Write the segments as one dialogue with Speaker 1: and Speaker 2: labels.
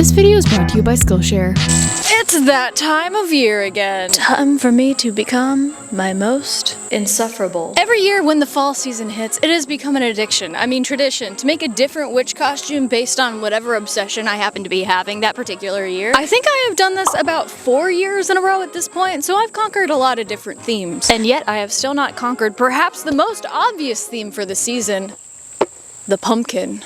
Speaker 1: This video is brought to you by Skillshare.
Speaker 2: It's that time of year again. Time for me to become my most insufferable. Every year when the fall season hits, it has become an addiction. I mean tradition, to make a different witch costume based on whatever obsession I happen to be having that particular year. I think I have done this about 4 years in a row at this point, so I've conquered a lot of different themes. And yet I have still not conquered perhaps the most obvious theme for the season, the pumpkin.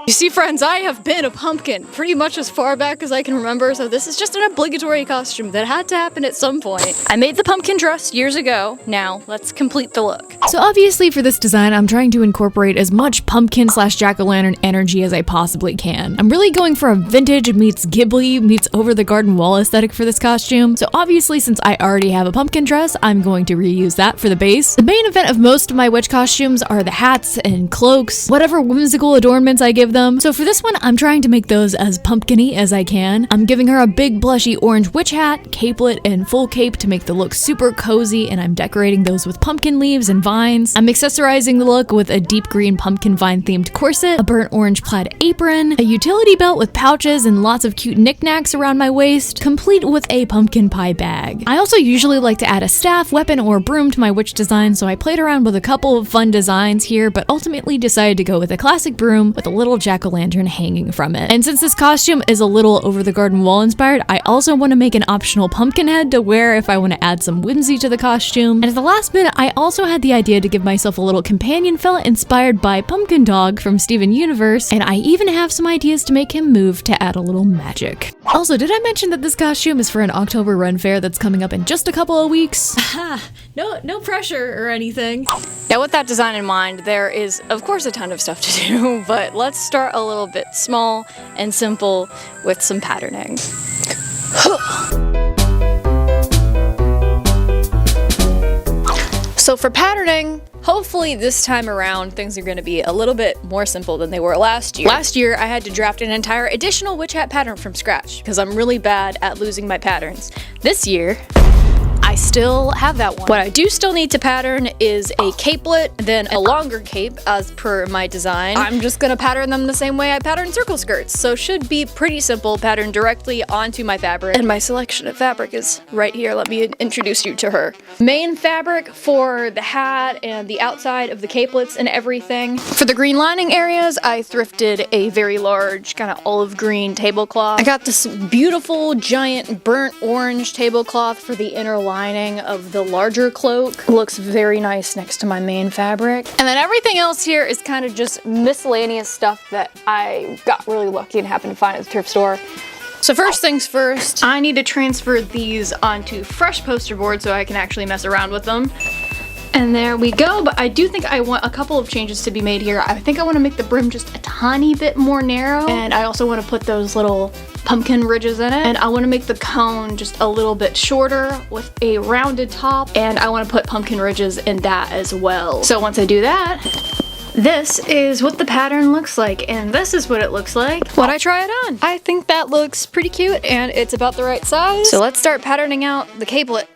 Speaker 2: You see, friends, I have been a pumpkin pretty much as far back as I can remember, so this is just an obligatory costume that had to happen at some point. I made the pumpkin dress years ago. Now, let's complete the look.
Speaker 1: So obviously for this design, I'm trying to incorporate as much pumpkin slash jack-o'-lantern energy as I possibly can. I'm really going for a vintage meets Ghibli meets over the garden wall aesthetic for this costume. So obviously, since I already have a pumpkin dress, I'm going to reuse that for the base. The main event of most of my witch costumes are the hats and cloaks, whatever whimsical adornments I give them. So for this one, I'm trying to make those as pumpkin-y as I can. I'm giving her a big blushy orange witch hat, capelet, and full cape to make the look super cozy, and I'm decorating those with pumpkin leaves and vines. I'm accessorizing the look with a deep green pumpkin vine themed corset, a burnt orange plaid apron, a utility belt with pouches and lots of cute knickknacks around my waist, complete with a pumpkin pie bag. I also usually like to add a staff, weapon, or broom to my witch design, so I played around with a couple of fun designs here, but ultimately decided to go with a classic broom with a little jack-o'-lantern hanging from it. And since this costume is a little over the garden wall inspired, I also want to make an optional pumpkin head to wear if I want to add some whimsy to the costume. And at the last minute, I also had the idea to give myself a little companion fella inspired by Pumpkin Dog from Steven Universe, and I even have some ideas to make him move to add a little magic. Also, did I mention that this costume is for an October run fair that's coming up in just a couple of weeks? No pressure or anything.
Speaker 2: Now with that design in mind, there is of course a ton of stuff to do, but let's start a little bit small and simple with some patterning. So for patterning, hopefully this time around things are going to be a little bit more simple than they were last year. Last year I had to draft an entire additional witch hat pattern from scratch because I'm really bad at losing my patterns. This year, I still have that one. What I do still need to pattern is a capelet, then a longer cape as per my design. I'm just gonna pattern them the same way I pattern circle skirts, so should be pretty simple, patterned directly onto my fabric. And my selection of fabric is right here. Let me introduce you to her. Main fabric for the hat and the outside of the capelets and everything. For the green lining areas, I thrifted a very large kind of olive green tablecloth. I got this beautiful giant burnt orange tablecloth for the inner lining of the larger cloak. Looks very nice next to my main fabric. And then everything else here is kind of just miscellaneous stuff that I got really lucky and happened to find at the thrift store. So first things first, I need to transfer these onto fresh poster board so I can actually mess around with them. And there we go, but I do think I want a couple of changes to be made here. I think I want to make the brim just a tiny bit more narrow, and I also want to put those little pumpkin ridges in it, and I want to make the cone just a little bit shorter with a rounded top, and I want to put pumpkin ridges in that as well. So once I do that, this is what the pattern looks like, and this is what it looks like when I try it on. I think that looks pretty cute, and it's about the right size. So let's start patterning out the capelet.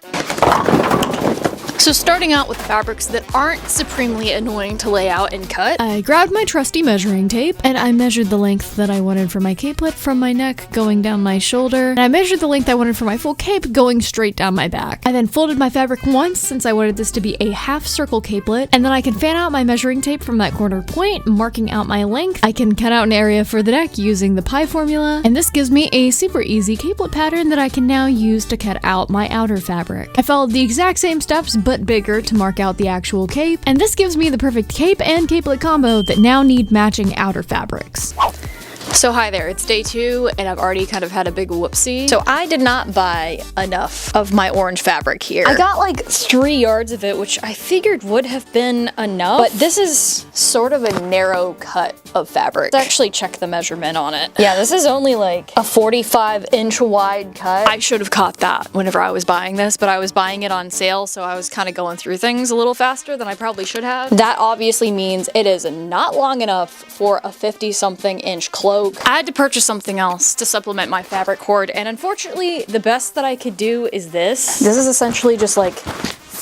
Speaker 2: So starting out with fabrics that aren't supremely annoying to lay out and cut,
Speaker 1: I grabbed my trusty measuring tape and I measured the length that I wanted for my capelet from my neck going down my shoulder, and I measured the length I wanted for my full cape going straight down my back. I then folded my fabric once since I wanted this to be a half circle capelet, and then I can fan out my measuring tape from that corner point, marking out my length. I can cut out an area for the neck using the pie formula, and this gives me a super easy capelet pattern that I can now use to cut out my outer fabric. I followed the exact same steps but bigger to mark out the actual cape, and this gives me the perfect cape and capelet combo that now need matching outer fabrics.
Speaker 2: So hi there, it's day 2 and I've already kind of had a big whoopsie. So I did not buy enough of my orange fabric here. I got like 3 yards of it, which I figured would have been enough, but this is sort of a narrow cut of fabric. Let's actually check the measurement on it. Yeah, this is only like a 45-inch wide cut. I should have caught that whenever I was buying this, but I was buying it on sale, so I was kind of going through things a little faster than I probably should have. That obviously means it is not long enough for a 50-something inch cloak. I had to purchase something else to supplement my fabric hoard, and unfortunately the best that I could do is this. This is essentially just like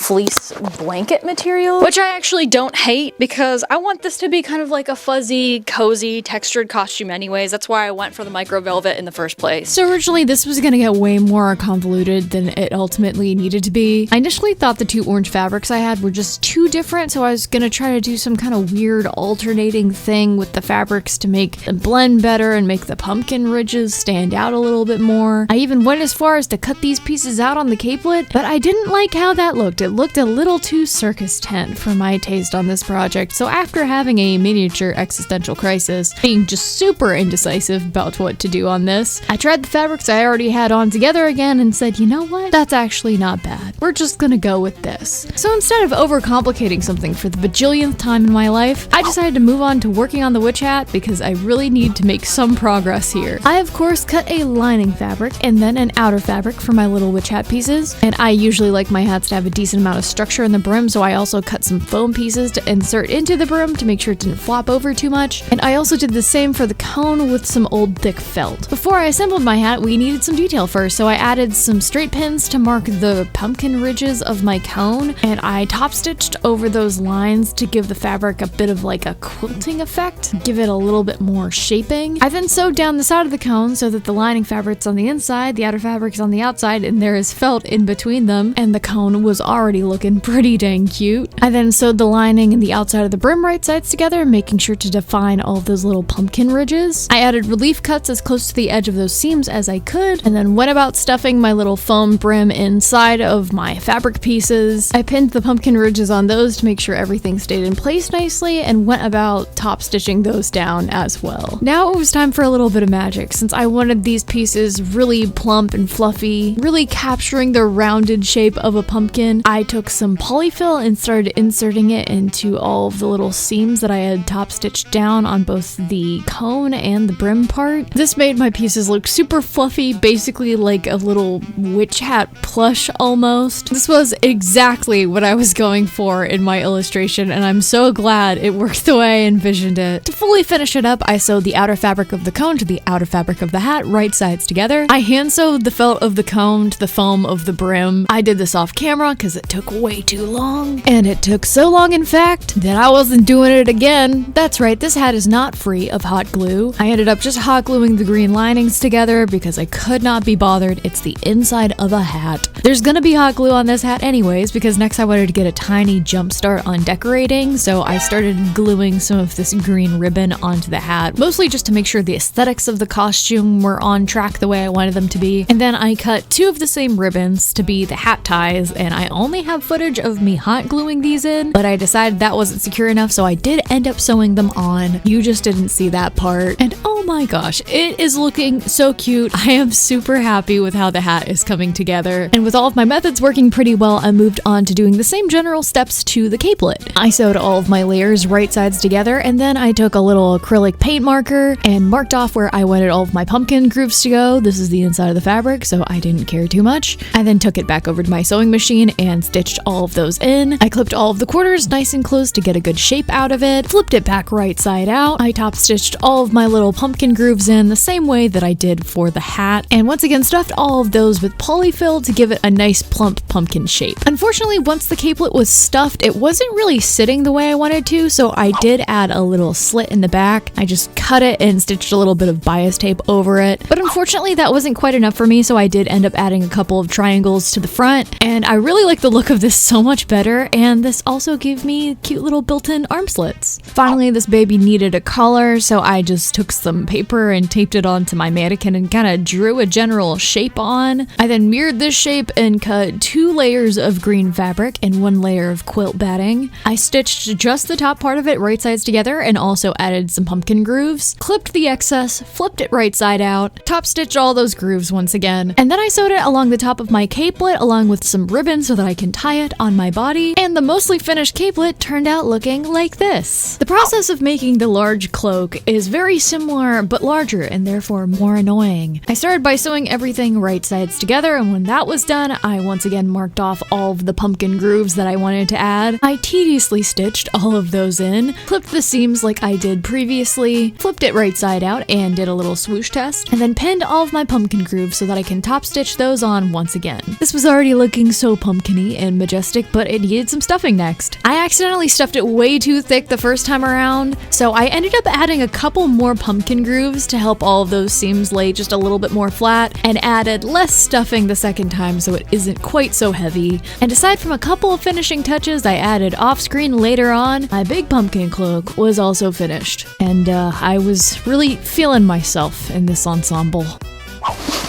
Speaker 2: fleece blanket material, which I actually don't hate because I want this to be kind of like a fuzzy, cozy, textured costume anyways. That's why I went for the micro velvet in the first place.
Speaker 1: So originally this was gonna get way more convoluted than it ultimately needed to be. I initially thought the two orange fabrics I had were just too different, so I was gonna try to do some kind of weird alternating thing with the fabrics to make them blend better and make the pumpkin ridges stand out a little bit more. I even went as far as to cut these pieces out on the capelet, but I didn't like how that looked. It looked a little too circus tent for my taste on this project, so after having a miniature existential crisis, being just super indecisive about what to do on this, I tried the fabrics I already had on together again and said, you know what? That's actually not bad. We're just gonna go with this. So instead of overcomplicating something for the bajillionth time in my life, I decided to move on to working on the witch hat because I really need to make some progress here. I of course cut a lining fabric and then an outer fabric for my little witch hat pieces, and I usually like my hats to have a decent amount of structure in the brim, so I also cut some foam pieces to insert into the brim to make sure it didn't flop over too much, and I also did the same for the cone with some old thick felt. Before I assembled my hat, we needed some detail first, so I added some straight pins to mark the pumpkin ridges of my cone, and I top stitched over those lines to give the fabric a bit of like a quilting effect, give it a little bit more shaping. I then sewed down the side of the cone so that the lining fabric's on the inside, the outer fabric's on the outside, and there is felt in between them, and the cone was already looking pretty dang cute. I then sewed the lining and the outside of the brim right sides together, making sure to define all of those little pumpkin ridges. I added relief cuts as close to the edge of those seams as I could, and then went about stuffing my little foam brim inside of my fabric pieces. I pinned the pumpkin ridges on those to make sure everything stayed in place nicely, and went about top stitching those down as well. Now it was time for a little bit of magic, since I wanted these pieces really plump and fluffy, really capturing the rounded shape of a pumpkin. I took some polyfill and started inserting it into all of the little seams that I had top stitched down on both the cone and the brim part. This made my pieces look super fluffy, basically like a little witch hat plush almost. This was exactly what I was going for in my illustration, and I'm so glad it worked the way I envisioned it. To fully finish it up, I sewed the outer fabric of the cone to the outer fabric of the hat, right sides together. I hand sewed the felt of the cone to the foam of the brim. I did this off camera because it took way too long. And it took so long, in fact, that I wasn't doing it again. That's right, this hat is not free of hot glue. I ended up just hot gluing the green linings together because I could not be bothered. It's the inside of a hat. There's gonna be hot glue on this hat anyways, because next I wanted to get a tiny jump start on decorating, so I started gluing some of this green ribbon onto the hat, mostly just to make sure the aesthetics of the costume were on track the way I wanted them to be. And then I cut two of the same ribbons to be the hat ties, and I only have footage of me hot gluing these in, but I decided that wasn't secure enough, so I did end up sewing them on. You just didn't see that part. And oh my gosh, it is looking so cute. I am super happy with how the hat is coming together. And with all of my methods working pretty well, I moved on to doing the same general steps to the capelet. I sewed all of my layers right sides together, and then I took a little acrylic paint marker and marked off where I wanted all of my pumpkin grooves to go. This is the inside of the fabric, so I didn't care too much. I then took it back over to my sewing machine and stitched all of those in. I clipped all of the corners nice and close to get a good shape out of it, flipped it back right side out. I top stitched all of my little pumpkin grooves in the same way that I did for the hat, and once again stuffed all of those with polyfill to give it a nice plump pumpkin shape. Unfortunately, once the capelet was stuffed, it wasn't really sitting the way I wanted to, so I did add a little slit in the back. I just cut it and stitched a little bit of bias tape over it, but unfortunately that wasn't quite enough for me, so I did end up adding a couple of triangles to the front, and I really like the look of this so much better, and this also gave me cute little built-in arm slits. Finally, this baby needed a collar, so I just took some paper and taped it onto my mannequin and kind of drew a general shape on. I then mirrored this shape and cut 2 layers of green fabric and 1 layer of quilt batting. I stitched just the top part of it right sides together and also added some pumpkin grooves, clipped the excess, flipped it right side out, top stitched all those grooves once again, and then I sewed it along the top of my capelet along with some ribbon so that I can tie it on my body, and the mostly finished capelet turned out looking like this. The process of making the large cloak is very similar similar but larger and therefore more annoying. I started by sewing everything right sides together, and when that was done, I once again marked off all of the pumpkin grooves that I wanted to add. I tediously stitched all of those in, clipped the seams like I did previously, flipped it right side out and did a little swoosh test, and then pinned all of my pumpkin grooves so that I can top stitch those on once again. This was already looking so pumpkin-y and majestic, but it needed some stuffing next. I accidentally stuffed it way too thick the first time around, so I ended up adding a couple more pumpkin grooves to help all of those seams lay just a little bit more flat, and added less stuffing the second time so it isn't quite so heavy. And aside from a couple of finishing touches I added off-screen later on, my big pumpkin cloak was also finished. And I was really feeling myself in this ensemble.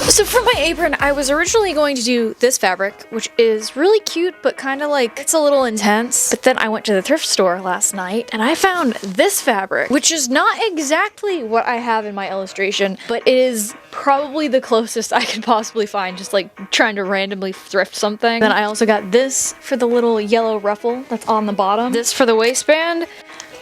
Speaker 2: So for my apron, I was originally going to do this fabric, which is really cute, but kind of like, it's a little intense. But then I went to the thrift store last night and I found this fabric, which is not exactly what I have in my illustration, but it is probably the closest I could possibly find, just like trying to randomly thrift something. Then I also got this for the little yellow ruffle that's on the bottom, this for the waistband.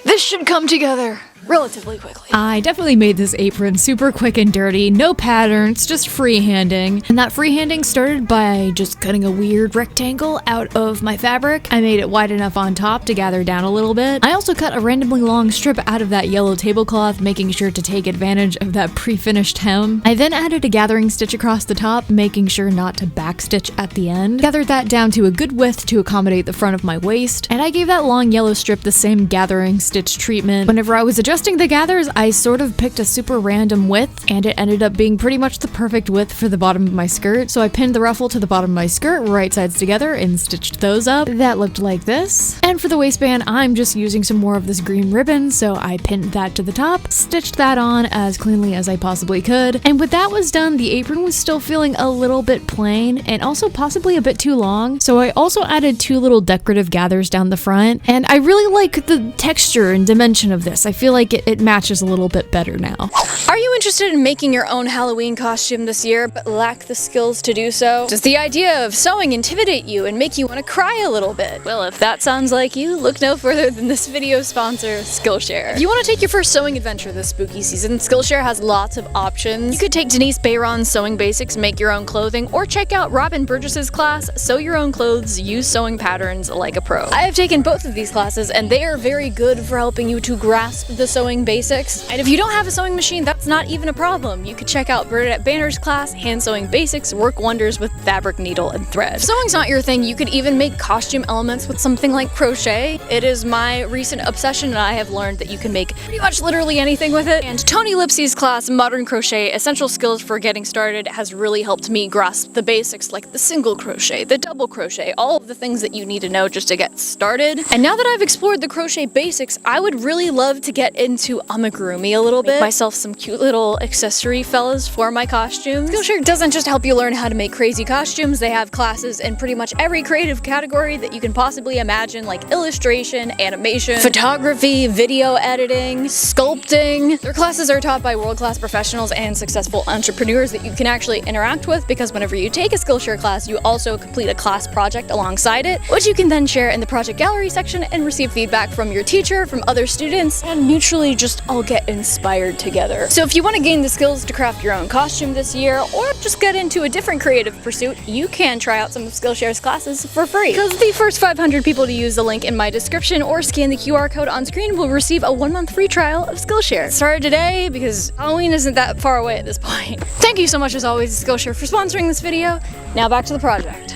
Speaker 2: This should come together relatively quickly.
Speaker 1: I definitely made this apron super quick and dirty, no patterns, just freehanding. And that freehanding started by just cutting a weird rectangle out of my fabric. I made it wide enough on top to gather down a little bit. I also cut a randomly long strip out of that yellow tablecloth, making sure to take advantage of that pre-finished hem. I then added a gathering stitch across the top, making sure not to backstitch at the end. Gathered that down to a good width to accommodate the front of my waist, and I gave that long yellow strip the same gathering stitch treatment. Whenever I was adjusting the gathers, I sort of picked a super random width, and it ended up being pretty much the perfect width for the bottom of my skirt. So I pinned the ruffle to the bottom of my skirt, right sides together, and stitched those up. That looked like this. And for the waistband, I'm just using some more of this green ribbon, so I pinned that to the top, stitched that on as cleanly as I possibly could. And when that was done, the apron was still feeling a little bit plain and also possibly a bit too long. So I also added two little decorative gathers down the front, and I really like the texture and dimension of this. I feel like it matches a little bit better now.
Speaker 2: Are you interested in making your own Halloween costume this year but lack the skills to do so? Does the idea of sewing intimidate you and make you want to cry a little bit? Well, if that sounds like you, look no further than this video's sponsor, Skillshare. If you want to take your first sewing adventure this spooky season, Skillshare has lots of options. You could take Denise Bayron's Sewing Basics, make your own clothing, or check out Robin Burgess's class, Sew Your Own Clothes, Use Sewing Patterns Like a Pro. I have taken both of these classes and they are very good for helping you to grasp the sewing basics. And if you don't have a sewing machine, that's not even a problem. You could check out Bernadette Banner's class, Hand Sewing Basics, work wonders with fabric, needle, and thread. If sewing's not your thing, you could even make costume elements with something like crochet. It is my recent obsession and I have learned that you can make pretty much literally anything with it. And Tony Lipsey's class, Modern Crochet, Essential Skills for Getting Started, has really helped me grasp the basics like the single crochet, the double crochet, all of the things that you need to know just to get started. And now that I've explored the crochet basics, I would really love to get into amigurumi a little bit. Make myself some cute little accessory fellas for my costumes. Skillshare doesn't just help you learn how to make crazy costumes, they have classes in pretty much every creative category that you can possibly imagine, like illustration, animation, photography, video editing, sculpting. Their classes are taught by world-class professionals and successful entrepreneurs that you can actually interact with, because whenever you take a Skillshare class, you also complete a class project alongside it, which you can then share in the project gallery section and receive feedback from your teacher, from other students, and mutually just all get inspired together. So if you want to gain the skills to craft your own costume this year, or just get into a different creative pursuit, you can try out some of Skillshare's classes for free. Because the first 500 people to use the link in my description or scan the QR code on screen will receive a 1-month free trial of Skillshare. Started today because Halloween isn't that far away at this point. Thank you so much as always to Skillshare for sponsoring this video. Now back to the project.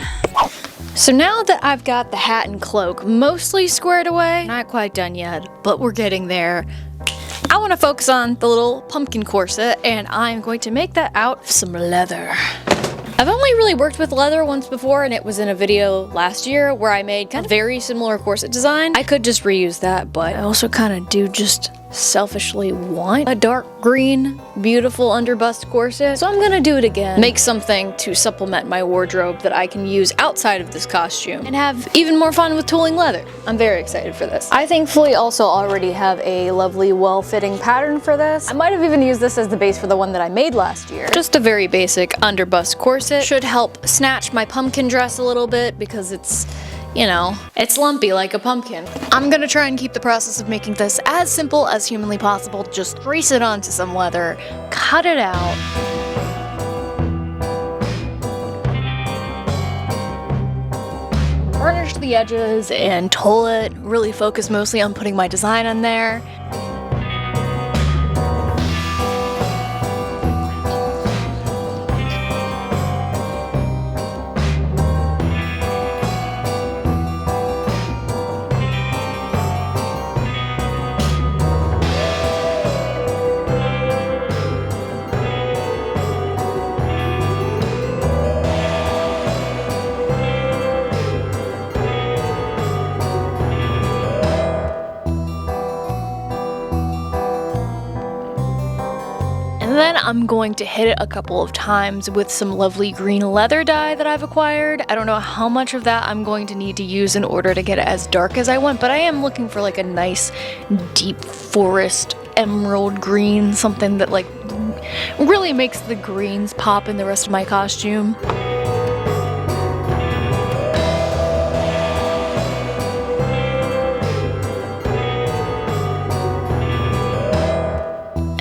Speaker 2: So now that I've got the hat and cloak mostly squared away, not quite done yet, but we're getting there, I want to focus on the little pumpkin corset, and I'm going to make that out of some leather. I've only really worked with leather once before, and it was in a video last year where I made kind of very similar corset design. I could just reuse that, but I also kind of do just selfishly want a dark green, beautiful underbust corset. So I'm gonna do it again. Make something to supplement my wardrobe that I can use outside of this costume and have even more fun with tooling leather. I'm very excited for this. I thankfully also already have a lovely, well-fitting pattern for this. I might have even used this as the base for the one that I made last year. Just a very basic underbust corset. Should help snatch my pumpkin dress a little bit because it's you know, it's lumpy like a pumpkin. I'm gonna try and keep the process of making this as simple as humanly possible. Just grease it onto some leather, cut it out. Burnish the edges and tool it, really focus mostly on putting my design on there. And then I'm going to hit it a couple of times with some lovely green leather dye that I've acquired. I don't know how much of that I'm going to need to use in order to get it as dark as I want, but I am looking for like a nice deep forest emerald green, something that like really makes the greens pop in the rest of my costume.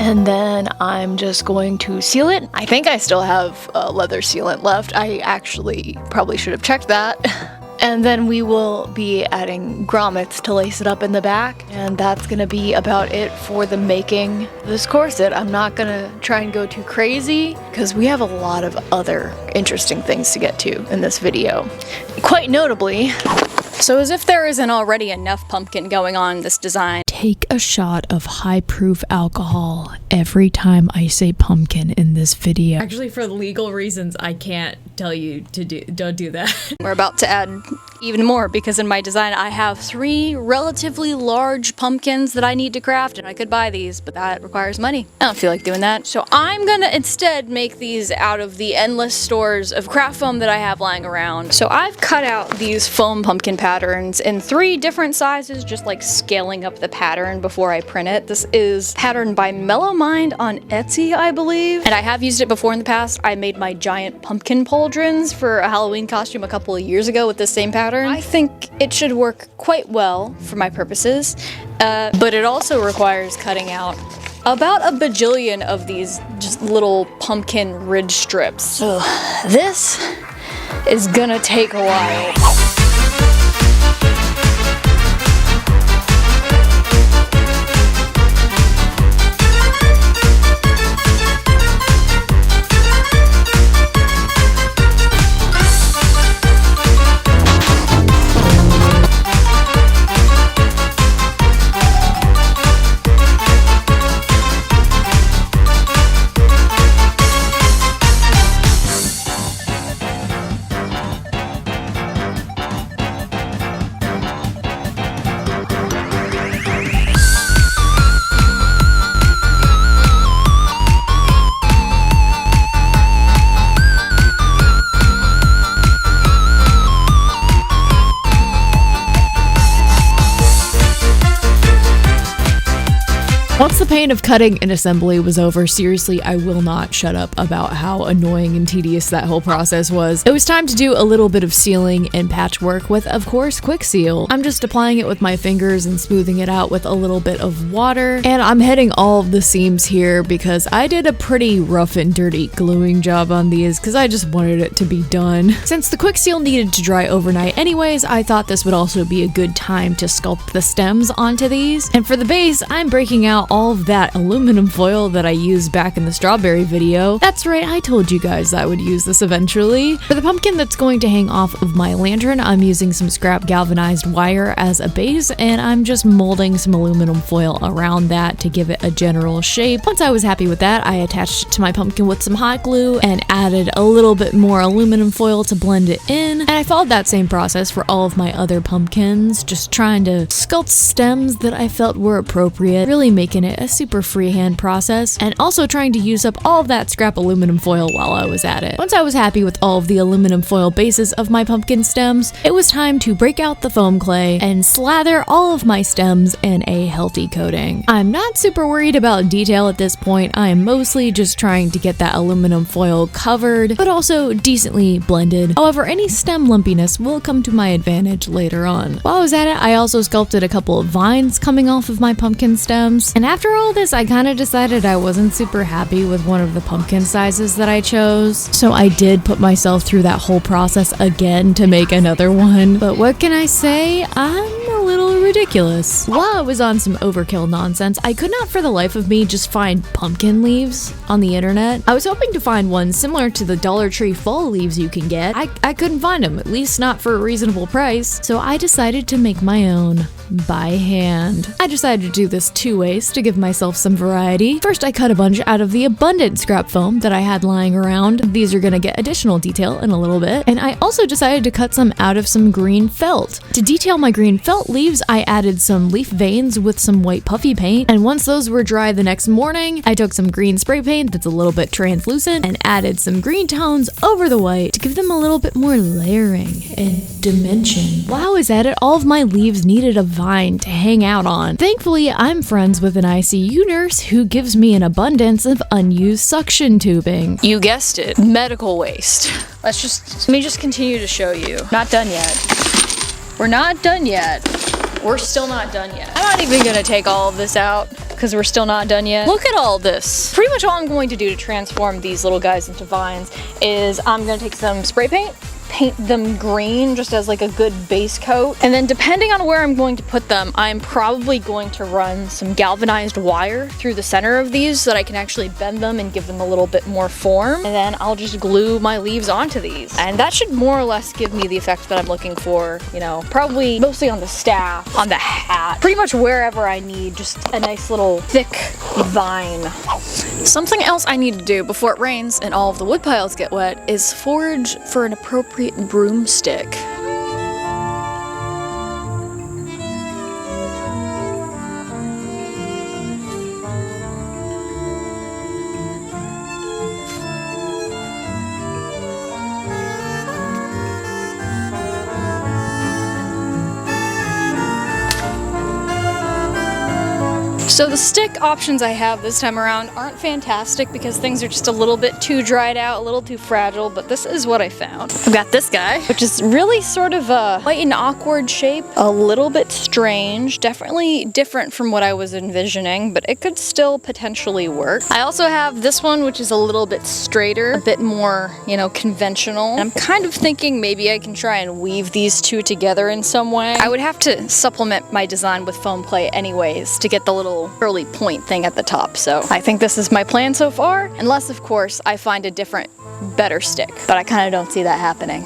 Speaker 2: And then I'm just going to seal it. I think I still have leather sealant left. I actually probably should have checked that. And then we will be adding grommets to lace it up in the back. And that's gonna be about it for the making this corset. I'm not gonna try and go too crazy because we have a lot of other interesting things to get to in this video. Quite notably, so as if there isn't already enough pumpkin going on in this design,
Speaker 1: Take a shot of high-proof alcohol every time I say pumpkin in this video. Actually, for legal reasons, I can't tell you to don't do that.
Speaker 2: we're about to add even more because in my design I have 3 relatively large pumpkins that I need to craft, and I could buy these, but that requires money. I don't feel like doing that. So I'm gonna instead make these out of the endless stores of craft foam that I have lying around. So I've cut out these foam pumpkin patterns in 3 different sizes, just like scaling up the pattern before I print it. This is patterned by Mellow Mind on Etsy, I believe. And I have used it before in the past. I made my giant pumpkin pauldrons for a Halloween costume a couple of years ago with this same pattern. I think it should work quite well for my purposes, but it also requires cutting out about a bajillion of these just little pumpkin ridge strips. So this is gonna take a while.
Speaker 1: Once the pain of cutting and assembly was over, seriously, I will not shut up about how annoying and tedious that whole process was. It was time to do a little bit of sealing and patchwork with, of course, Quick Seal. I'm just applying it with my fingers and smoothing it out with a little bit of water. And I'm hitting all of the seams here because I did a pretty rough and dirty gluing job on these because I just wanted it to be done. Since the Quick Seal needed to dry overnight anyways, I thought this would also be a good time to sculpt the stems onto these. And for the base, I'm breaking out all of that aluminum foil that I used back in the strawberry video. That's right, I told you guys that I would use this eventually. For the pumpkin that's going to hang off of my lantern, I'm using some scrap galvanized wire as a base, and I'm just molding some aluminum foil around that to give it a general shape. Once I was happy with that, I attached it to my pumpkin with some hot glue and added a little bit more aluminum foil to blend it in. And I followed that same process for all of my other pumpkins, just trying to sculpt stems that I felt were appropriate, really making making it a super freehand process, and also trying to use up all of that scrap aluminum foil while I was at it. Once I was happy with all of the aluminum foil bases of my pumpkin stems, it was time to break out the foam clay and slather all of my stems in a healthy coating. I'm not super worried about detail at this point. I am mostly just trying to get that aluminum foil covered, but also decently blended. However, any stem lumpiness will come to my advantage later on. While I was at it, I also sculpted a couple of vines coming off of my pumpkin stems, and after all this, I kind of decided I wasn't super happy with one of the pumpkin sizes that I chose, so I did put myself through that whole process again to make another one. But what can I say? I'm a little ridiculous. While I was on some overkill nonsense, I could not for the life of me just find pumpkin leaves on the internet. I was hoping to find one similar to the Dollar Tree fall leaves you can get. I couldn't find them, at least not for a reasonable price, so I decided to make my own by hand. I decided to do this 2 ways to give myself some variety. First, I cut a bunch out of the abundant scrap foam that I had lying around. These are gonna get additional detail in a little bit. And I also decided to cut some out of some green felt. To detail my green felt leaves, I added some leaf veins with some white puffy paint. And once those were dry the next morning, I took some green spray paint that's a little bit translucent and added some green tones over the white to give them a little bit more layering and dimension. While I was at it, all of my leaves needed a vine to hang out on. Thankfully, I'm friends with an ICU nurse who gives me an abundance of unused suction tubing.
Speaker 2: You guessed it, medical waste. Let me just continue to show you. Not done yet. We're not done yet. We're still not done yet. I'm not even gonna take all of this out because we're still not done yet. Look at all this. Pretty much all I'm going to do to transform these little guys into vines is I'm gonna take some spray paint, paint them green just as like a good base coat, and then depending on where I'm going to put them, I'm probably going to run some galvanized wire through the center of these so that I can actually bend them and give them a little bit more form, and then I'll just glue my leaves onto these, and that should more or less give me the effect that I'm looking for, you know, probably mostly on the staff, on the hat, pretty much wherever I need just a nice little thick vine. Something else I need to do before it rains and all of the wood piles get wet is forage for an appropriate broomstick. So the stick options I have this time around aren't fantastic because things are just a little bit too dried out, a little too fragile, but this is what I found. I've got this guy, which is really sort of quite an awkward shape, a little bit strange, definitely different from what I was envisioning, but it could still potentially work. I also have this one, which is a little bit straighter, a bit more, you know, conventional. And I'm kind of thinking maybe I can try and weave these two together in some way. I would have to supplement my design with foam clay anyways to get the little curly point thing at the top, so I think this is my plan so far, unless of course I find a different, better stick, but I kind of don't see that happening.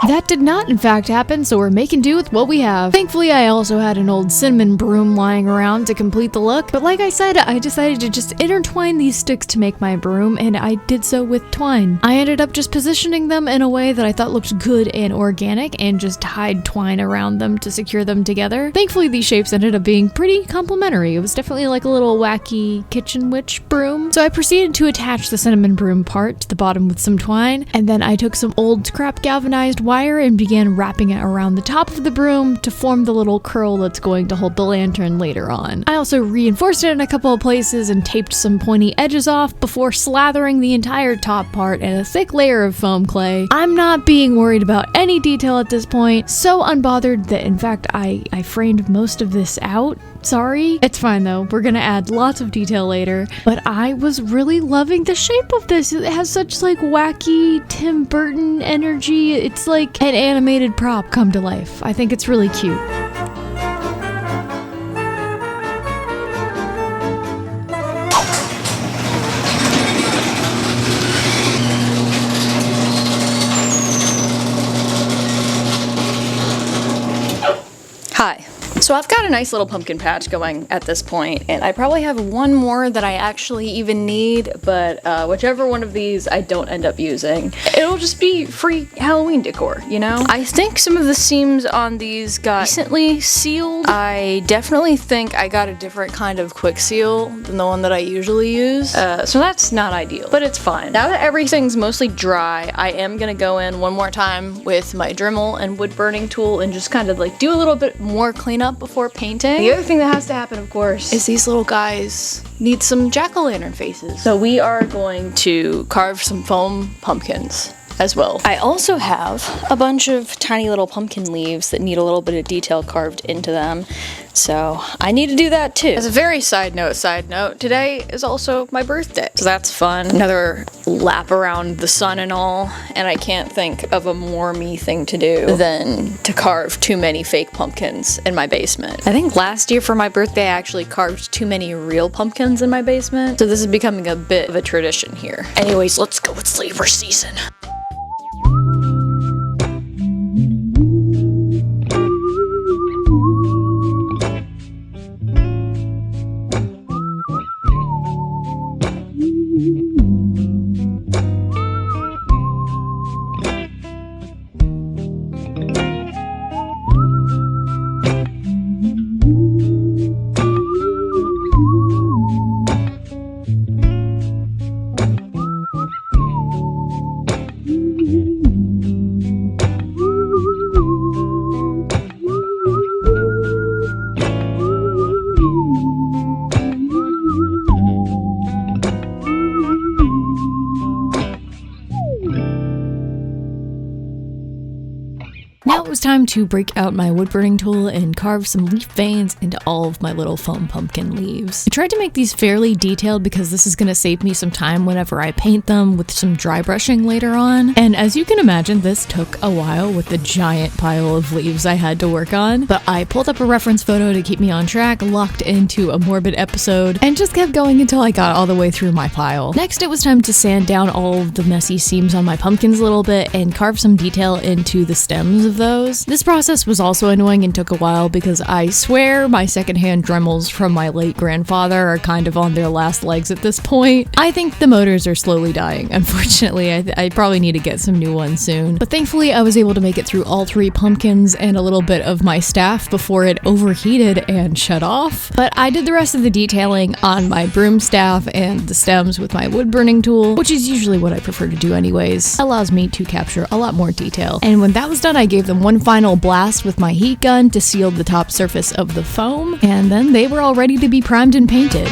Speaker 1: That did not in fact happen, so we're making do with what we have. Thankfully, I also had an old cinnamon broom lying around to complete the look, but like I said, I decided to just intertwine these sticks to make my broom, and I did so with twine. I ended up just positioning them in a way that I thought looked good and organic, and just tied twine around them to secure them together. Thankfully, these shapes ended up being pretty complimentary. It was definitely like a little wacky kitchen witch broom. So I proceeded to attach the cinnamon broom part to the bottom with some twine, and then I took some old scrap galvanized wire and began wrapping it around the top of the broom to form the little curl that's going to hold the lantern later on. I also reinforced it in a couple of places and taped some pointy edges off before slathering the entire top part in a thick layer of foam clay. I'm not being worried about any detail at this point, so unbothered that in fact I framed most of this out. Sorry. It's fine though, we're gonna add lots of detail later, but I was really loving the shape of this. It has such like wacky Tim Burton energy. It's like an animated prop come to life. I think it's really cute.
Speaker 2: Hi. So So I've got a nice little pumpkin patch going at this point, and I probably have one more that I actually even need, but whichever one of these I don't end up using, it'll just be free Halloween decor, you know? I think some of the seams on these got recently sealed. I definitely think I got a different kind of quick seal than the one that I usually use, so that's not ideal, but it's fine. Now that everything's mostly dry, I am gonna go in one more time with my Dremel and wood burning tool and just kind of like do a little bit more cleanup before painting. The other thing that has to happen, of course, is these little guys need some jack-o'-lantern faces. So we are going to carve some foam pumpkins as well. I also have a bunch of tiny little pumpkin leaves that need a little bit of detail carved into them, so I need to do that too. As a very side note, today is also my birthday, so that's fun. Another lap around the sun and all, and I can't think of a more me thing to do than to carve too many fake pumpkins in my basement. I think last year for my birthday I actually carved too many real pumpkins in my basement, so this is becoming a bit of a tradition here. Anyways, let's go, it's Labor season.
Speaker 1: Now it was time to break out my wood burning tool and carve some leaf veins into all of my little foam pumpkin leaves. I tried to make these fairly detailed because this is going to save me some time whenever I paint them with some dry brushing later on. And as you can imagine, this took a while with the giant pile of leaves I had to work on. But I pulled up a reference photo to keep me on track, locked into a morbid episode, and just kept going until I got all the way through my pile. Next, it was time to sand down all of the messy seams on my pumpkins a little bit and carve some detail into the stems of those. This process was also annoying and took a while because I swear my secondhand Dremels from my late grandfather are kind of on their last legs at this point. I think the motors are slowly dying. Unfortunately, I probably need to get some new ones soon. But thankfully, I was able to make it through all 3 pumpkins and a little bit of my staff before it overheated and shut off. But I did the rest of the detailing on my broom staff and the stems with my wood burning tool, which is usually what I prefer to do anyways. Allows me to capture a lot more detail. And when that was done, I gave them one final blast with my heat gun to seal the top surface of the foam, and then they were all ready to be primed and painted.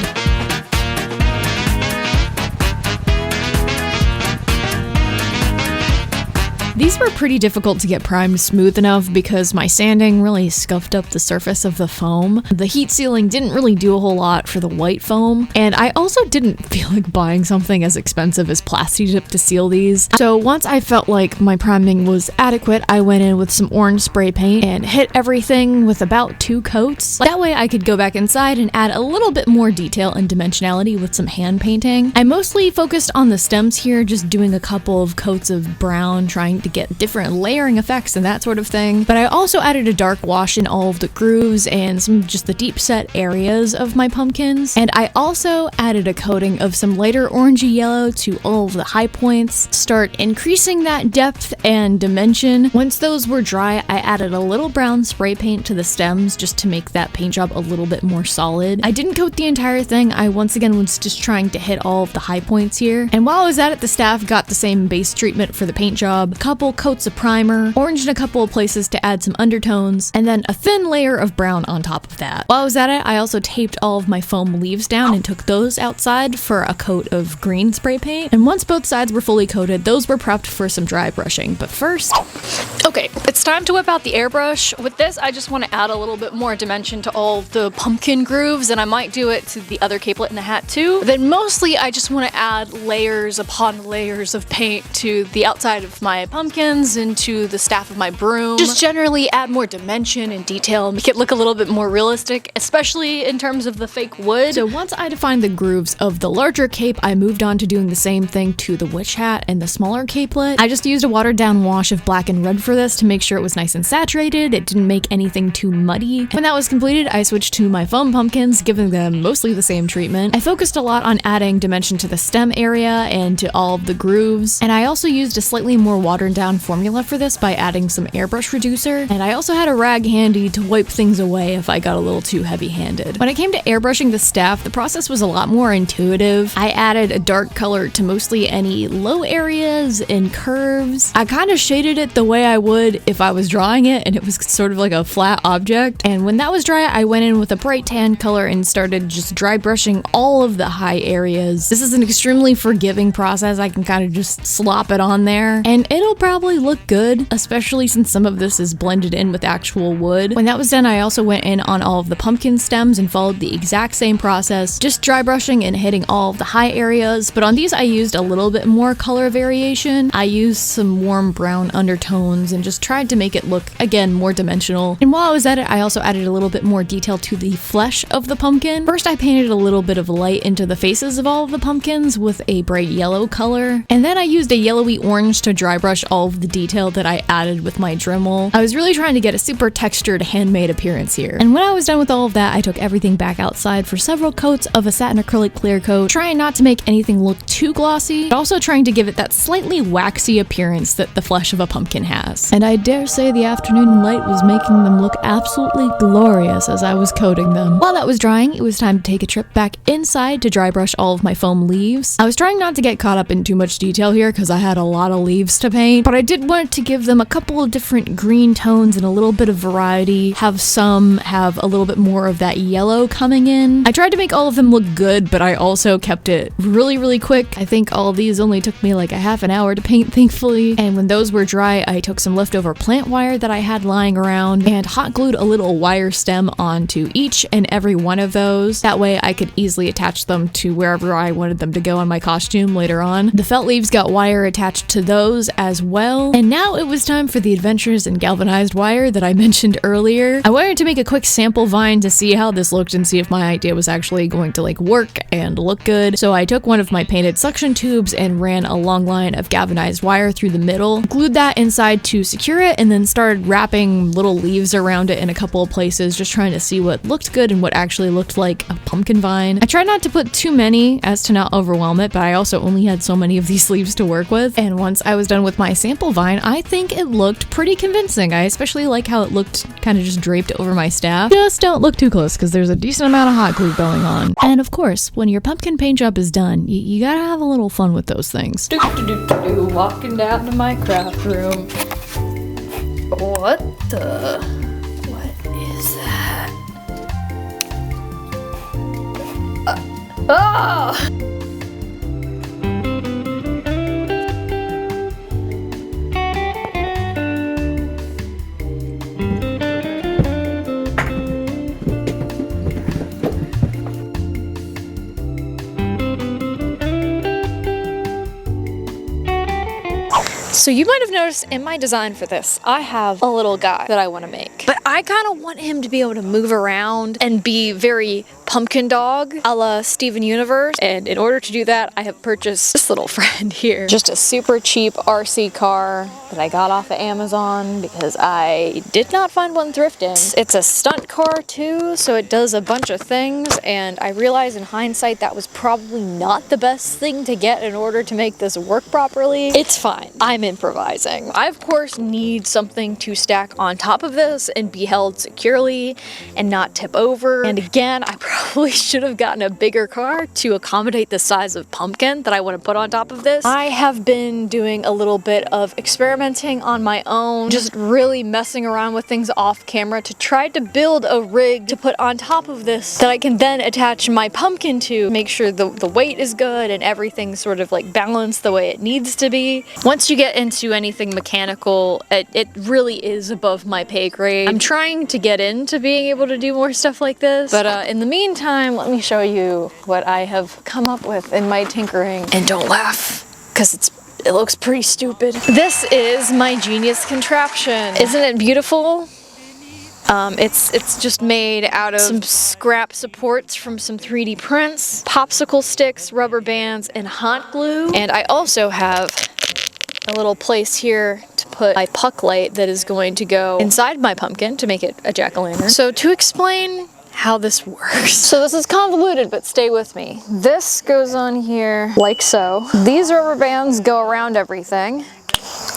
Speaker 1: These were pretty difficult to get primed smooth enough because my sanding really scuffed up the surface of the foam. The heat sealing didn't really do a whole lot for the white foam, and I also didn't feel like buying something as expensive as Plasti-Dip to seal these. So once I felt like my priming was adequate, I went in with some orange spray paint and hit everything with about 2 coats. That way I could go back inside and add a little bit more detail and dimensionality with some hand painting. I mostly focused on the stems here, just doing a couple of coats of brown, trying to get different layering effects and that sort of thing. But I also added a dark wash in all of the grooves and some just the deep set areas of my pumpkins. And I also added a coating of some lighter orangey yellow to all of the high points, start increasing that depth and dimension. Once those were dry, I added a little brown spray paint to the stems just to make that paint job a little bit more solid. I didn't coat the entire thing. I once again was just trying to hit all of the high points here. And while I was at it, the staff got the same base treatment for the paint job, a couple coats of primer, orange in a couple of places to add some undertones, and then a thin layer of brown on top of that. While I was at it, I also taped all of my foam leaves down and took those outside for a coat of green spray paint. And once both sides were fully coated, those were prepped for some dry brushing. But first,
Speaker 2: okay, it's time to whip out the airbrush. With this, I just want to add a little bit more dimension to all the pumpkin grooves, and I might do it to the other capelet in the hat too. But then mostly, I just want to add layers upon layers of paint to the outside of my pumpkin pumpkins into the staff of my broom. Just generally add more dimension and detail, make it look a little bit more realistic, especially in terms of the fake wood.
Speaker 1: So once I defined the grooves of the larger cape, I moved on to doing the same thing to the witch hat and the smaller capelet. I just used a watered down wash of black and red for this to make sure it was nice and saturated. It didn't make anything too muddy. When that was completed, I switched to my foam pumpkins, giving them mostly the same treatment. I focused a lot on adding dimension to the stem area and to all of the grooves, and I also used a slightly more watered down formula for this by adding some airbrush reducer, and I also had a rag handy to wipe things away if I got a little too heavy-handed. When it came to airbrushing the staff, the process was a lot more intuitive. I added a dark color to mostly any low areas and curves. I kind of shaded it the way I would if I was drawing it, and it was sort of like a flat object, and when that was dry, I went in with a bright tan color and started just dry brushing all of the high areas. This is an extremely forgiving process. I can kind of just slop it on there and it'll probably look good, especially since some of this is blended in with actual wood. When that was done, I also went in on all of the pumpkin stems and followed the exact same process, just dry brushing and hitting all of the high areas, but on these I used a little bit more color variation. I used some warm brown undertones and just tried to make it look, again, more dimensional. And while I was at it, I also added a little bit more detail to the flesh of the pumpkin. First, I painted a little bit of light into the faces of all of the pumpkins with a bright yellow color, and then I used a yellowy orange to dry brush all of the detail that I added with my Dremel. I was really trying to get a super textured handmade appearance here. And when I was done with all of that, I took everything back outside for several coats of a satin acrylic clear coat, trying not to make anything look too glossy, but also trying to give it that slightly waxy appearance that the flesh of a pumpkin has. And I dare say the afternoon light was making them look absolutely glorious as I was coating them. While that was drying, it was time to take a trip back inside to dry brush all of my foam leaves. I was trying not to get caught up in too much detail here because I had a lot of leaves to paint, but I did want to give them a couple of different green tones and a little bit of variety, have some have a little bit more of that yellow coming in. I tried to make all of them look good, but I also kept it really quick. I think all of these only took me like a half an hour to paint, thankfully, and when those were dry, I took some leftover plant wire that I had lying around and hot glued a little wire stem onto each and every one of those. That way I could easily attach them to wherever I wanted them to go on my costume later on. The felt leaves got wire attached to those as well. And now it was time for the adventures in galvanized wire that I mentioned earlier. I wanted to make a quick sample vine to see how this looked and see if my idea was actually going to like work and look good. So I took one of my painted suction tubes and ran a long line of galvanized wire through the middle, glued that inside to secure it, and then started wrapping little leaves around it in a couple of places, just trying to see what looked good and what actually looked like a pumpkin vine. I tried not to put too many as to not overwhelm it, but I also only had so many of these leaves to work with. And once I was done with my sample vine, I think it looked pretty convincing. I especially like how it looked kind of just draped over my staff. Just don't look too close because there's a decent amount of hot glue going on. And of course, when your pumpkin paint job is done, you gotta have a little fun with those things.
Speaker 2: Walking down to my craft room. What is that? Oh! So you might have noticed in my design for this, I have a little guy that I want to make. But I kind of want him to be able to move around and be very pumpkin dog a la Steven Universe. And in order to do that, I have purchased this little friend here. Just a super cheap RC car that I got off of Amazon because I did not find one thrifting. It's a stunt car too, so it does a bunch of things. And I realized in hindsight that was probably not the best thing to get in order to make this work properly. It's fine. I'm improvising. I of course need something to stack on top of this and be held securely and not tip over. And again, I probably should have gotten a bigger car to accommodate the size of pumpkin that I want to put on top of this. I have been doing a little bit of experimenting on my own, just really messing around with things off camera to try to build a rig to put on top of this that I can then attach my pumpkin to, make sure the weight is good and everything's sort of like balanced the way it needs to be. Once you get into anything mechanical, it really is above my pay grade. I'm trying to get into being able to do more stuff like this, but in the meantime, let me show you what I have come up with in my tinkering. And don't laugh, because it looks pretty stupid. This is my genius contraption. Isn't it beautiful? It's just made out of some scrap supports from some 3D prints, popsicle sticks, rubber bands, and hot glue. And I also have a little place here to put my puck light that is going to go inside my pumpkin to make it a jack-o'-lantern. So to explain how this works. So this is convoluted, but stay with me. This goes on here like so. These rubber bands go around everything.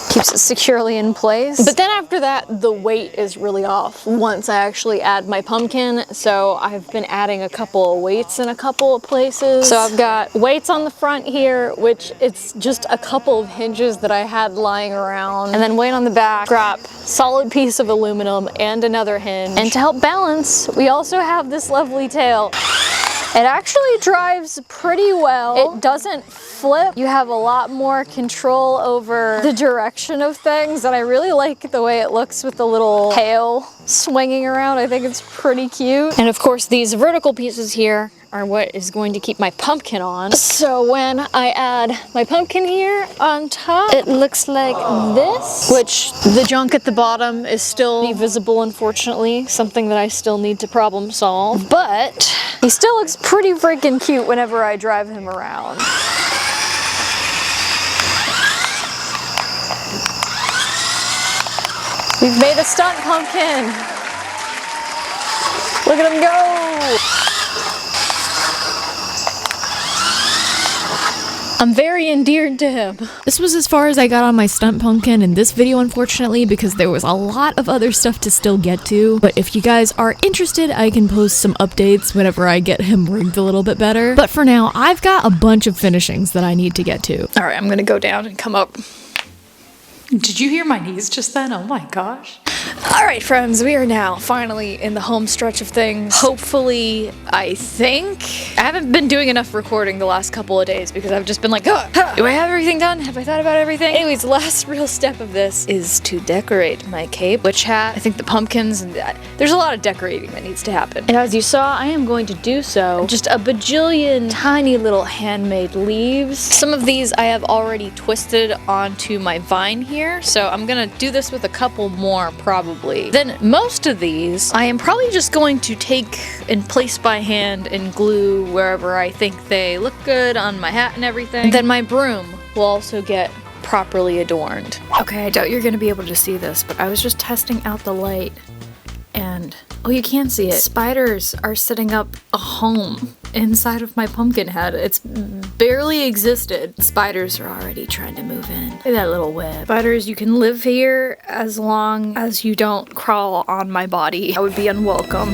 Speaker 2: Keeps it securely in place. But then after that, the weight is really off once I actually add my pumpkin. So I've been adding a couple of weights in a couple of places. So I've got weights on the front here, which it's just a couple of hinges that I had lying around. And then weight on the back, scrap, solid piece of aluminum, and another hinge. And to help balance, we also have this lovely tail. It actually drives pretty well. It doesn't flip. You have a lot more control over the direction of things, and I really like the way it looks with the little tail swinging around. I think it's pretty cute. And of course, these vertical pieces here are what is going to keep my pumpkin on. So when I add my pumpkin here on top, it looks like this, which the junk at the bottom is still visible, unfortunately, something that I still need to problem solve. But he still looks pretty freaking cute whenever I drive him around. We've made a stunt pumpkin. Look at him go. I'm very endeared to him.
Speaker 1: This was as far as I got on my stunt pumpkin in this video, unfortunately, because there was a lot of other stuff to still get to. But if you guys are interested, I can post some updates whenever I get him rigged a little bit better. But for now, I've got a bunch of finishings that I need to get to.
Speaker 2: All right, I'm gonna go down and come up.
Speaker 3: Did you hear my knees just then? Oh my gosh.
Speaker 2: All right, friends, we are now finally in the home stretch of things. Hopefully, I think. I haven't been doing enough recording the last couple of days because I've just been like, do I have everything done? Have I thought about everything? Anyways, the last real step of this is to decorate my cape, witch hat, I think the pumpkins, and there's a lot of decorating that needs to happen. And as you saw, I am going to do so. Just a bajillion tiny little handmade leaves. Some of these I have already twisted onto my vine here, so I'm gonna do this with a couple more probably. Then most of these, I am probably just going to take and place by hand and glue wherever I think they look good on my hat and everything. And then my broom will also get properly adorned. Okay, I doubt you're gonna be able to see this, but I was just testing out the light and, oh, you can see it. Spiders are setting up a home inside of my pumpkin head. It's barely existed. Spiders are already trying to move in. Look at that little web. Spiders, you can live here as long as you don't crawl on my body. I would be unwelcome.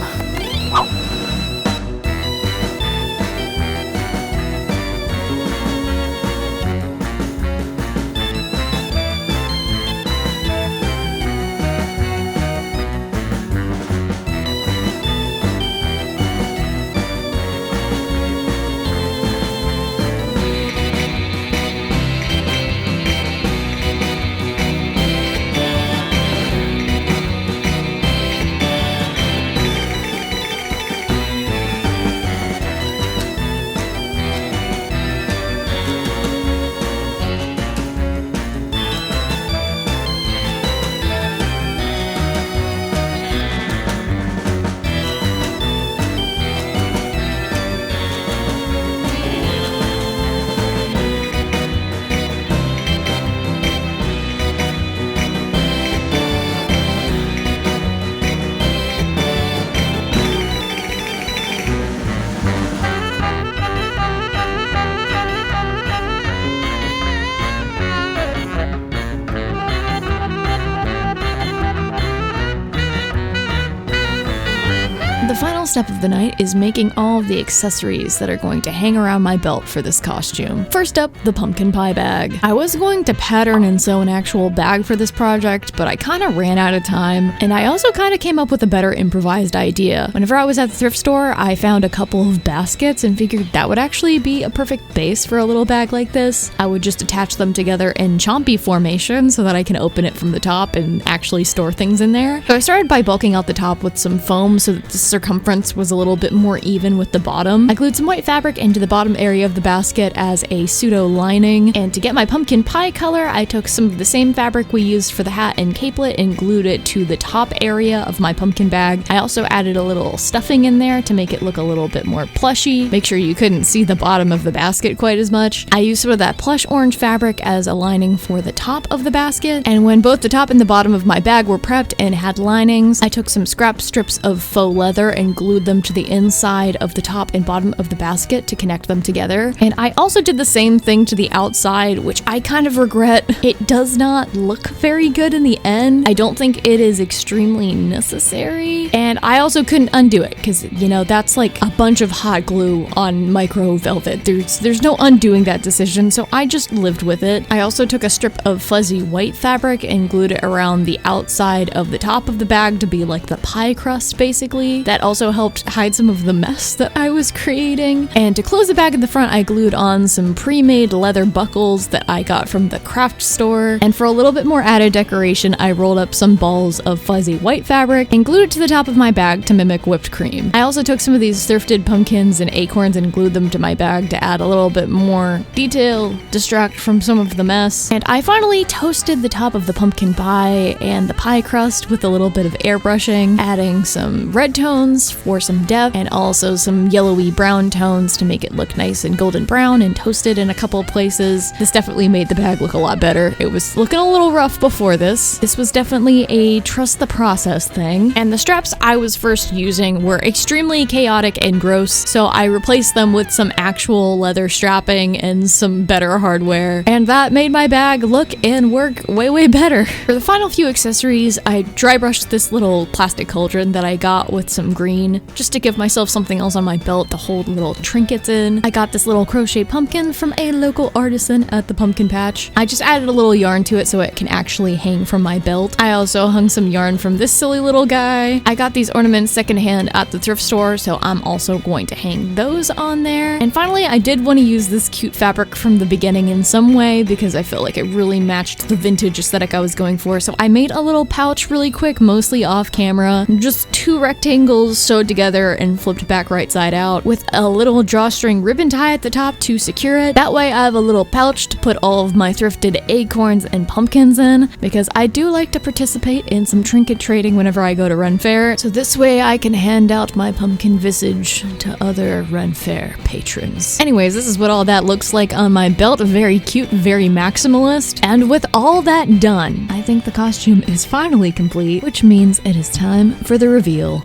Speaker 1: The final step of the night is making all of the accessories that are going to hang around my belt for this costume. First up, the pumpkin pie bag. I was going to pattern and sew an actual bag for this project, but I kind of ran out of time, and I also kind of came up with a better improvised idea. Whenever I was at the thrift store, I found a couple of baskets and figured that would actually be a perfect base for a little bag like this. I would just attach them together in chompy formation so that I can open it from the top and actually store things in there. So I started by bulking out the top with some foam so that the circumference appearance was a little bit more even with the bottom. I glued some white fabric into the bottom area of the basket as a pseudo lining, and to get my pumpkin pie color, I took some of the same fabric we used for the hat and capelet and glued it to the top area of my pumpkin bag. I also added a little stuffing in there to make it look a little bit more plushy. Make sure you couldn't see the bottom of the basket quite as much. I used some of that plush orange fabric as a lining for the top of the basket, and when both the top and the bottom of my bag were prepped and had linings, I took some scrap strips of faux leather and glued them to the inside of the top and bottom of the basket to connect them together. And I also did the same thing to the outside, which I kind of regret. It does not look very good in the end. I don't think it is extremely necessary, and I also couldn't undo it because, you know, that's like a bunch of hot glue on micro velvet. There's no undoing that decision, so I just lived with it. I also took a strip of fuzzy white fabric and glued it around the outside of the top of the bag to be like the pie crust, basically. That also helped hide some of the mess that I was creating. And to close the bag in the front, I glued on some pre-made leather buckles that I got from the craft store. And for a little bit more added decoration, I rolled up some balls of fuzzy white fabric and glued it to the top of my bag to mimic whipped cream. I also took some of these thrifted pumpkins and acorns and glued them to my bag to add a little bit more detail, distract from some of the mess. And I finally toasted the top of the pumpkin pie and the pie crust with a little bit of airbrushing, adding some red tones for some depth and also some yellowy brown tones to make it look nice and golden brown and toasted in a couple of places. This definitely made the bag look a lot better. It was looking a little rough before this. This was definitely a trust the process thing. And the straps I was first using were extremely chaotic and gross, so I replaced them with some actual leather strapping and some better hardware, and that made my bag look and work way better. For the final few accessories, I dry brushed this little plastic cauldron that I got with some green, just to give myself something else on my belt to hold little trinkets in. I got this little crochet pumpkin from a local artisan at the pumpkin patch. I just added a little yarn to it so it can actually hang from my belt. I also hung some yarn from this silly little guy. I got these ornaments secondhand at the thrift store, so I'm also going to hang those on there. And finally, I did want to use this cute fabric from the beginning in some way because I feel like it really matched the vintage aesthetic I was going for, so I made a little pouch really quick, mostly off camera. Just two rectangles sewed together and flipped back right side out with a little drawstring ribbon tie at the top to secure it. That way I have a little pouch to put all of my thrifted acorns and pumpkins in, because I do like to participate in some trinket trading whenever I go to Ren Fair, so this way I can hand out my pumpkin visage to other Ren Fair patrons. Anyways, this is what all that looks like on my belt. Very cute, very maximalist. And with all that done, I think the costume is finally complete, which means it is time for the reveal.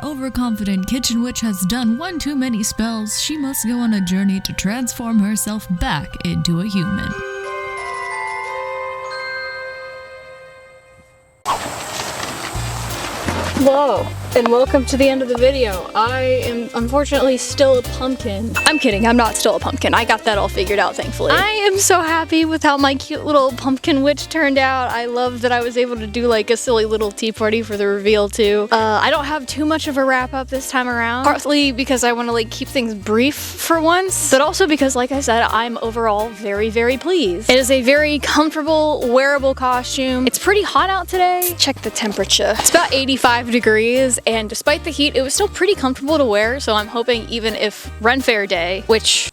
Speaker 1: Overconfident kitchen witch has done one too many spells. She must go on a journey to transform herself back into a human.
Speaker 2: Whoa. And welcome to the end of the video. I am unfortunately still a pumpkin. I'm kidding, I'm not still a pumpkin. I got that all figured out, thankfully. I am so happy with how my cute little pumpkin witch turned out. I love that I was able to do like a silly little tea party for the reveal too. I don't have too much of a wrap up this time around, partly because I want to like keep things brief for once, but also because, like I said, I'm overall very, very pleased. It is a very comfortable, wearable costume. It's pretty hot out today. Check the temperature. It's about 85 degrees, and despite the heat, it was still pretty comfortable to wear, so I'm hoping even if Ren Fair Day, which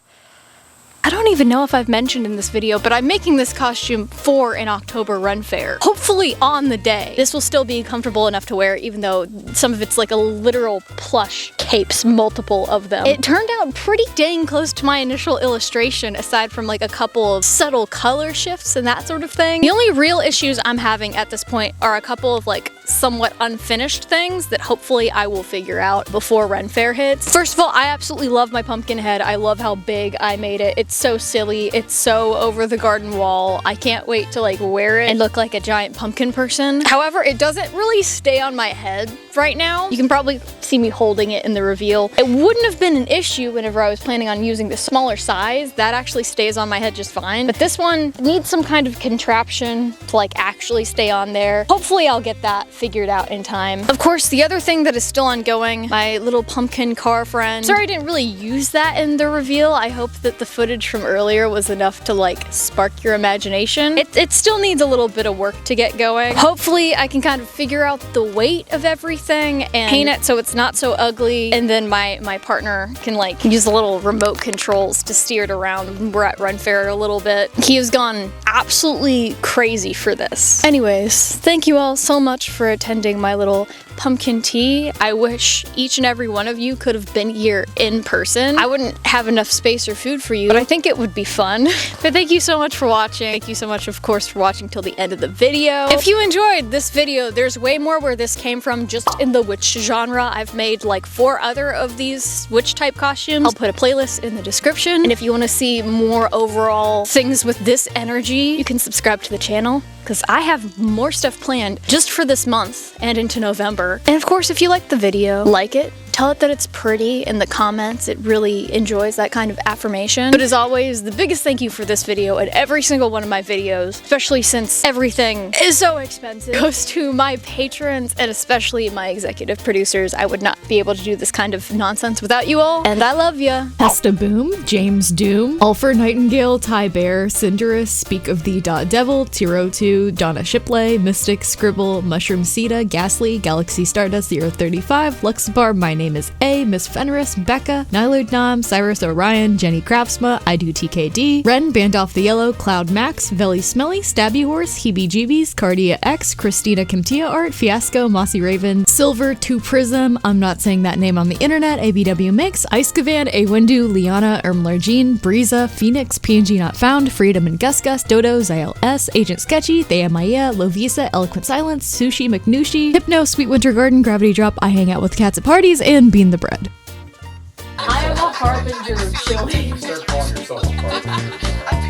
Speaker 2: I don't even know if I've mentioned in this video, but I'm making this costume for an October Ren Fair. Hopefully on the day, this will still be comfortable enough to wear, even though some of it's like a literal plush capes, multiple of them. It turned out pretty dang close to my initial illustration, aside from like a couple of subtle color shifts and that sort of thing. The only real issues I'm having at this point are a couple of like somewhat unfinished things that hopefully I will figure out before Ren Fair hits. First of all, I absolutely love my pumpkin head. I love how big I made it. It's so silly. It's so over the garden wall. I can't wait to like wear it and look like a giant pumpkin person. However, it doesn't really stay on my head right now. You can probably see me holding it in the reveal. It wouldn't have been an issue whenever I was planning on using the smaller size. That actually stays on my head just fine. But this one needs some kind of contraption to like actually stay on there. Hopefully I'll get that figured out in time. Of course, the other thing that is still ongoing, my little pumpkin car friend. Sorry I didn't really use that in the reveal. I hope that the footage from earlier was enough to like spark your imagination. It still needs a little bit of work to get going. Hopefully I can kind of figure out the weight of everything and paint it so it's not so ugly, and then my partner can like use the little remote controls to steer it around when we're at Ren Fair a little bit. He has gone absolutely crazy for this. Anyways, thank you all so much for attending my little pumpkin tea. I wish each and every one of you could have been here in person. I wouldn't have enough space or food for you, but I think it would be fun. But thank you so much for watching. Thank you so much, of course, for watching till the end of the video. If you enjoyed this video, there's way more where this came from just in the witch genre. I've made like 4 other of these witch type costumes. I'll put a playlist in the description. And if you want to see more overall things with this energy, you can subscribe to the channel, because I have more stuff planned just for this month and into November. And of course, if you liked the video, like it, tell it that it's pretty in the comments. It really enjoys that kind of affirmation. But as always, the biggest thank you for this video and every single one of my videos, especially since everything is so expensive, goes to my patrons and especially my executive producers. I would not be able to do this kind of nonsense without you all, and I love ya.
Speaker 1: Hesta Boom, James Doom, Ulfer Nightingale, Ty Bear, Cinderus, Speak of the Devil, Tiro2, Donna Shipley, Mystic, Scribble, Mushroom Sita, Ghastly, Galaxy Stardust 035, Luxbar, My Name is A, Miss Fenris, Becca, Nylud Nam, Cyrus Orion, Jenny Craftsma, I Do TKD, Ren, Band Off the Yellow, Cloud Max, Velly Smelly, Stabby Horse, Heebie Jeebies, Cardia X, Christina Kimtia Art, Fiasco, Mossy Raven, Silver, 2 Prism, I'm not saying that name on the internet, ABW Mix, Icegavan, Awindu, Liana, Ermlargine, Breeza, Phoenix, PNG Not Found, Freedom and Gus Gus, Dodo, Zyl S, Agent Sketchy, Thea Maya, Lovisa, Eloquent Silence, Sushi McNushi, Hypno, Sweet Winter Garden, Gravity Drop, I Hang Out with Cats at Parties, and Bean the Bread.
Speaker 4: I am a harbinger of chili. Start calling yourself a harbinger.